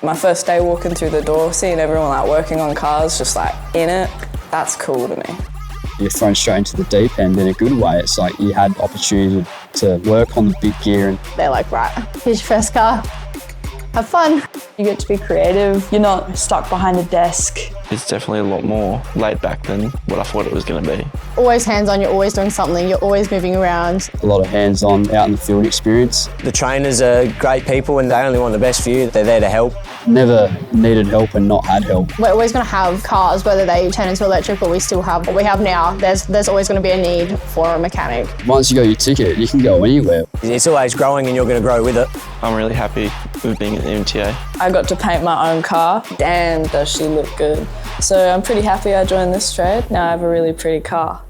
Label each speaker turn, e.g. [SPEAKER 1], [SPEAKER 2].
[SPEAKER 1] My first day walking through the door, seeing everyone like working on cars, just like in it, that's cool to me.
[SPEAKER 2] You're thrown straight into the deep end in a good way. It's like you had opportunity to work on the big gear. And
[SPEAKER 3] they're like, right, here's your first car. Have fun.
[SPEAKER 4] You get to be creative. You're not stuck behind a desk.
[SPEAKER 5] It's definitely a lot more laid back than what I thought it was going to be.
[SPEAKER 3] Always hands-on, you're always doing something, you're always moving around.
[SPEAKER 2] A lot of hands-on, out in the field experience.
[SPEAKER 6] The trainers are great people and they only want the best for you. They're there to help.
[SPEAKER 2] Never needed help and not had help.
[SPEAKER 3] We're always going to have cars, whether they turn into electric or we still have what we have now. There's always going to be a need for a mechanic.
[SPEAKER 2] Once you got your ticket, you can go anywhere.
[SPEAKER 6] It's always growing and you're going to grow with it.
[SPEAKER 5] I'm really happy with being at the MTA.
[SPEAKER 1] I got to paint my own car. Damn, does she look good. So I'm pretty happy I joined this trade. Now I have a really pretty car.